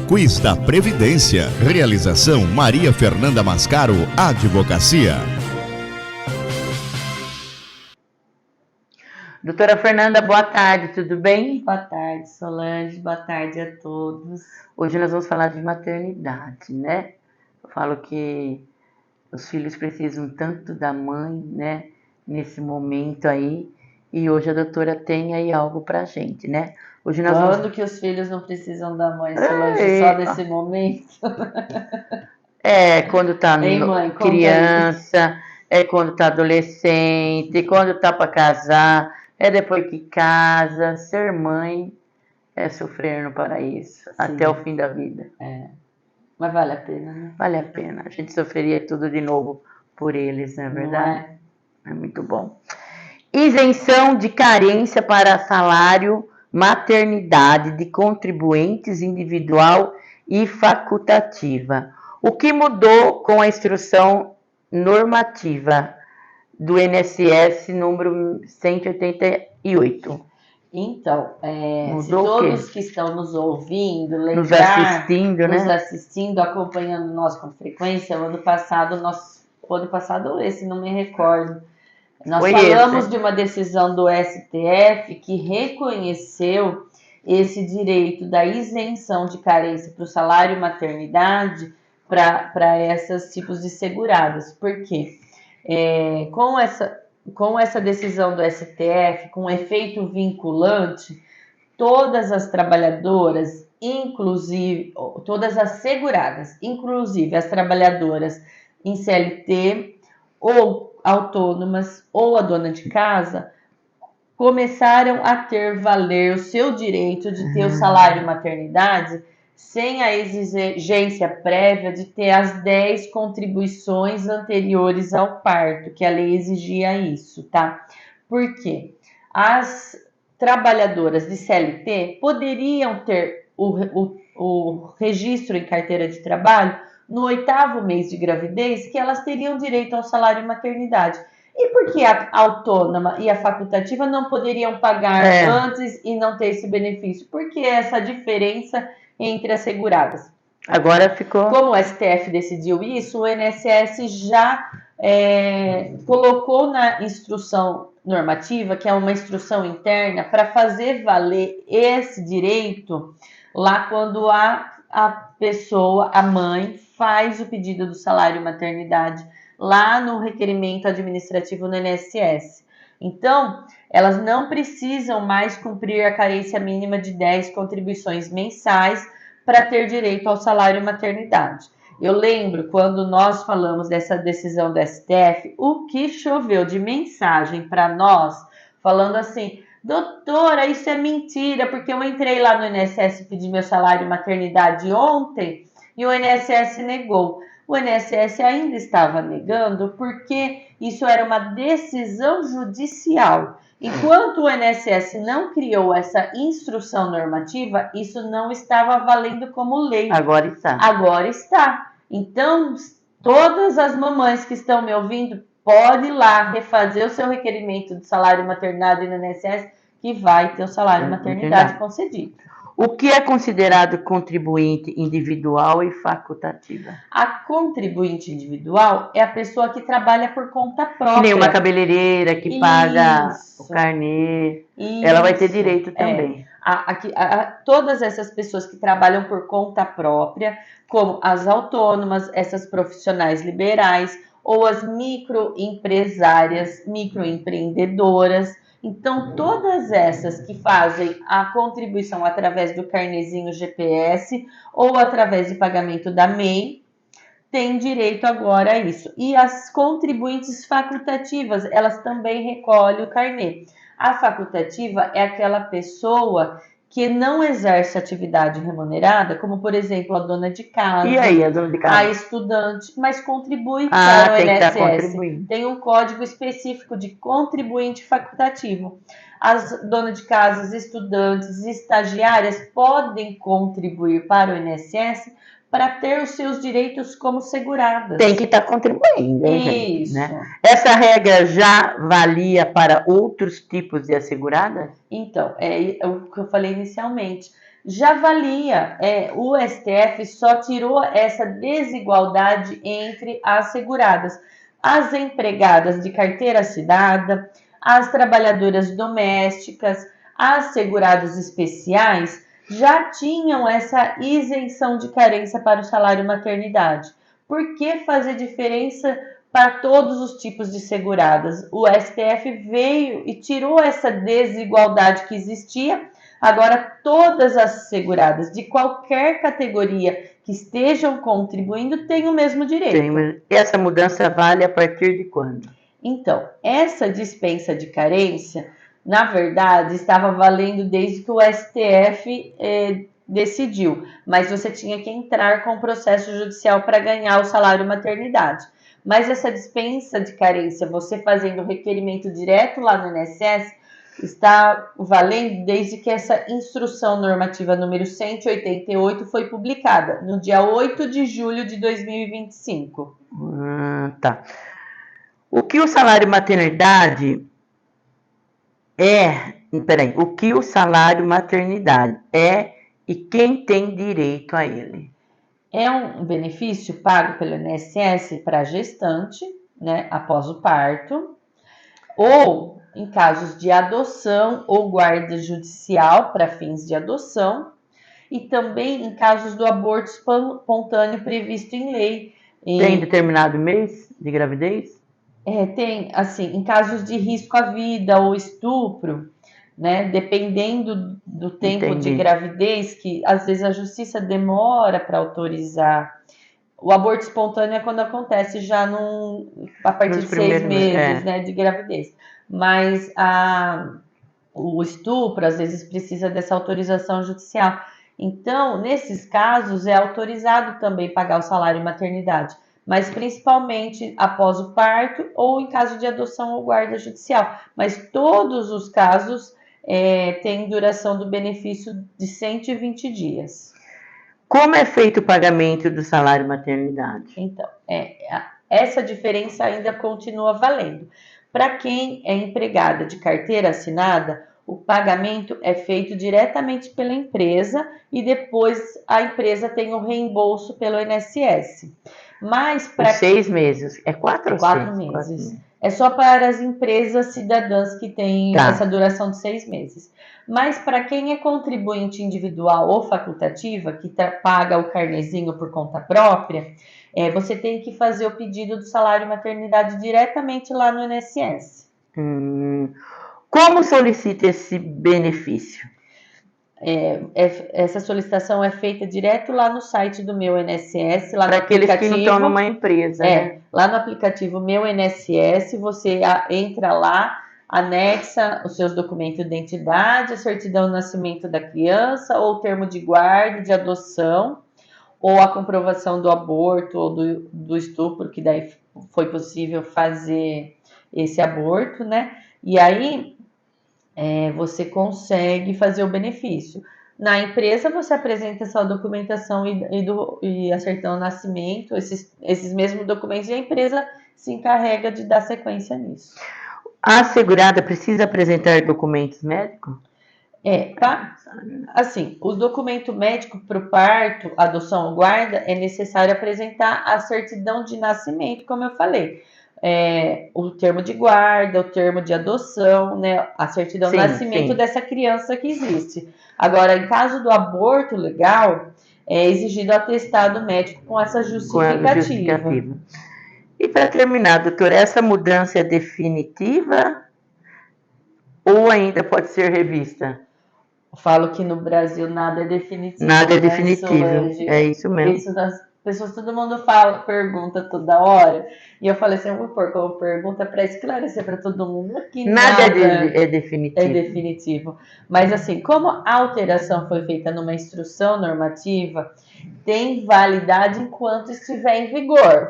Quiz da Previdência. Realização Maria Fernanda Mascaro, Advocacia. Doutora Fernanda, boa tarde, tudo bem? Boa tarde, Solange, boa tarde a todos. Hoje nós vamos falar de maternidade, né? Eu falo que os filhos precisam tanto da mãe, né? Nesse momento aí. E hoje a doutora tem aí algo pra gente, né? Hoje nós Quando que os filhos não precisam da mãe, Solange? Só nesse momento? Quando tá mãe, criança, quando tá adolescente, quando tá pra casar, depois que casa. Ser mãe é sofrer no paraíso, sim, até o fim da vida. Mas vale a pena, né? Vale a pena. A gente sofreria tudo de novo por eles, não é verdade? É muito bom. Isenção de carência para salário, maternidade de contribuintes individual e facultativa. O que mudou com a instrução normativa do INSS número 188? Então, se todos que estão nos ouvindo, nos assistindo, acompanhando nós com frequência, o ano passado, esse não me recordo, nós falamos de uma decisão do STF que reconheceu esse direito da isenção de carência para o salário e maternidade para esses tipos de seguradas. Por quê? Com essa decisão do STF, com efeito vinculante, todas as trabalhadoras, inclusive todas as seguradas, inclusive as trabalhadoras em CLT ou autônomas ou a dona de casa, começaram a ter valer o seu direito de ter o salário maternidade sem a exigência prévia de ter as 10 contribuições anteriores ao parto, que a lei exigia isso, tá? Por quê? As trabalhadoras de CLT poderiam ter o registro em carteira de trabalho no 8º mês de gravidez, que elas teriam direito ao salário maternidade. E por que a autônoma e a facultativa não poderiam pagar antes e não ter esse benefício? Porque essa diferença entre as seguradas. Agora ficou... Como o STF decidiu isso, o INSS já colocou na instrução normativa, que é uma instrução interna, para fazer valer esse direito lá quando a pessoa, a mãe, faz o pedido do salário maternidade lá no requerimento administrativo no INSS. Então, elas não precisam mais cumprir a carência mínima de 10 contribuições mensais para ter direito ao salário maternidade. Eu lembro quando nós falamos dessa decisão do STF, o que choveu de mensagem para nós, falando assim: doutora, isso é mentira, porque eu entrei lá no INSS e pedi meu salário maternidade ontem e o INSS negou. O INSS ainda estava negando porque isso era uma decisão judicial. Enquanto o INSS não criou essa instrução normativa, isso não estava valendo como lei. Agora está. Agora está. Então, todas as mamães que estão me ouvindo, pode ir lá refazer o seu requerimento de salário maternidade no INSS, que vai ter o salário maternidade concedido. O que é considerado contribuinte individual e facultativa? A contribuinte individual é a pessoa que trabalha por conta própria. Nem uma cabeleireira que paga o carnê. Ela vai ter direito também. Todas essas pessoas que trabalham por conta própria, como as autônomas, essas profissionais liberais, ou as microempresárias, microempreendedoras. Então, todas essas que fazem a contribuição através do carnezinho GPS ou através de pagamento da MEI, têm direito agora a isso. E as contribuintes facultativas, elas também recolhem o carnê. A facultativa é aquela pessoa que não exerce atividade remunerada, como, por exemplo, a dona de casa, e aí, a dona de casa? A estudante, mas contribui para o INSS. Tem um código específico de contribuinte facultativo. As donas de casas, estudantes e estagiárias podem contribuir para o INSS para ter os seus direitos como seguradas. Tem que estar contribuindo, isso. Gente, né? Essa regra já valia para outros tipos de asseguradas? Então, é o que eu falei inicialmente. já valia. O STF só tirou essa desigualdade entre as seguradas. As empregadas de carteira assinada, as trabalhadoras domésticas, as seguradas especiais já tinham essa isenção de carência para o salário maternidade. Por que fazer diferença para todos os tipos de seguradas? O STF veio e tirou essa desigualdade que existia. Agora, todas as seguradas de qualquer categoria que estejam contribuindo têm o mesmo direito. Essa mudança vale a partir de quando? Então, essa dispensa de carência, na verdade, estava valendo desde que o STF decidiu, mas você tinha que entrar com o processo judicial para ganhar o salário maternidade. Mas essa dispensa de carência, você fazendo o requerimento direto lá no INSS, está valendo desde que essa instrução normativa número 188 foi publicada no dia 8 de julho de 2025. Tá. O que o salário maternidade o que o salário maternidade é e quem tem direito a ele? É um benefício pago pelo INSS para a gestante, né, após o parto, ou em casos de adoção ou guarda judicial para fins de adoção, e também em casos do aborto espontâneo previsto em lei. Tem determinado mês de gravidez? Tem, assim, em casos de risco à vida ou estupro, né, dependendo do tempo de gravidez, que às vezes a justiça demora para autorizar. O aborto espontâneo é quando acontece já a partir de 6 meses, né, de gravidez. Mas o estupro, às vezes, precisa dessa autorização judicial. Então, nesses casos, é autorizado também pagar o salário maternidade, mas principalmente após o parto ou em caso de adoção ou guarda judicial. Mas todos os casos têm duração do benefício de 120 dias. Como é feito o pagamento do salário maternidade? Então, essa diferença ainda continua valendo. Para quem é empregada de carteira assinada, o pagamento é feito diretamente pela empresa e depois a empresa tem o reembolso pelo INSS. Mas para 6 meses, 4 ou 4 meses. 4 meses. É só para as empresas cidadãs que têm essa duração de 6 meses. Mas para quem é contribuinte individual ou facultativa, que paga o carnezinho por conta própria, você tem que fazer o pedido do salário maternidade diretamente lá no INSS. Como solicita esse benefício? Essa solicitação é feita direto lá no site do Meu INSS, lá para aqueles que não estão numa empresa, né? Lá no aplicativo Meu INSS, você entra lá, anexa os seus documentos de identidade, a certidão de nascimento da criança, ou o termo de guarda, de adoção, ou a comprovação do aborto ou do estupro, que daí foi possível fazer esse aborto, né? E aí você consegue fazer o benefício. Na empresa, você apresenta essa documentação e a certidão de nascimento, esses mesmos documentos, e a empresa se encarrega de dar sequência nisso. A segurada precisa apresentar documentos médicos? Assim, o documento médico para o parto, adoção ou guarda, é necessário apresentar a certidão de nascimento, como eu falei. O termo de guarda, o termo de adoção, né, a certidão de nascimento dessa criança que existe. Agora, em caso do aborto legal, é exigido atestado médico com essa justificativa. E para terminar, doutora, essa mudança é definitiva ou ainda pode ser revista? Eu falo que no Brasil nada é definitivo. Nada é definitivo, é isso mesmo. Isso das pessoas, todo mundo pergunta toda hora. E eu falei assim, eu vou pôr como pergunta para esclarecer para todo mundo que nada é definitivo. É definitivo. Mas assim, como a alteração foi feita numa instrução normativa, tem validade enquanto estiver em vigor.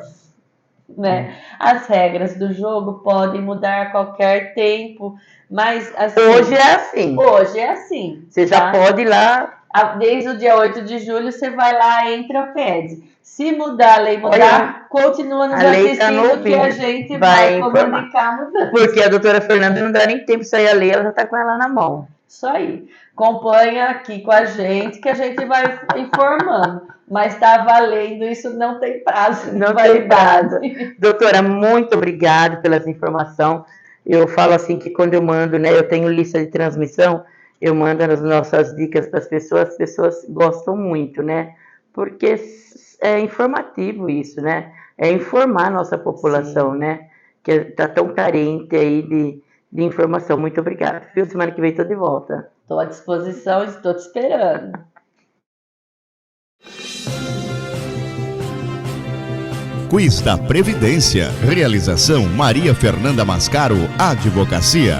Né? As regras do jogo podem mudar a qualquer tempo, mas assim, hoje é assim. Hoje é assim. Você já pode ir lá. Desde o dia 8 de julho, você vai lá, entra, pede. Se mudar, a lei mudar, continua nos assistindo que a gente vai comunicar mudando. Porque a doutora Fernanda não dá nem tempo de sair a lei, ela já está com ela na mão. Isso aí. Acompanha aqui com a gente que a gente vai informando. Mas está valendo, isso não tem prazo de validade. Doutora, muito obrigada pelas informações. Eu falo assim que quando eu mando, né, eu tenho lista de transmissão, eu mando as nossas dicas para as pessoas gostam muito, né? Porque é informativo isso, né? É informar a nossa população, sim, né? Que está tão carente aí de informação. Muito obrigada. Semana que vem estou de volta. Estou à disposição e estou te esperando. Quiz da Previdência. Realização Maria Fernanda Mascaro, Advocacia.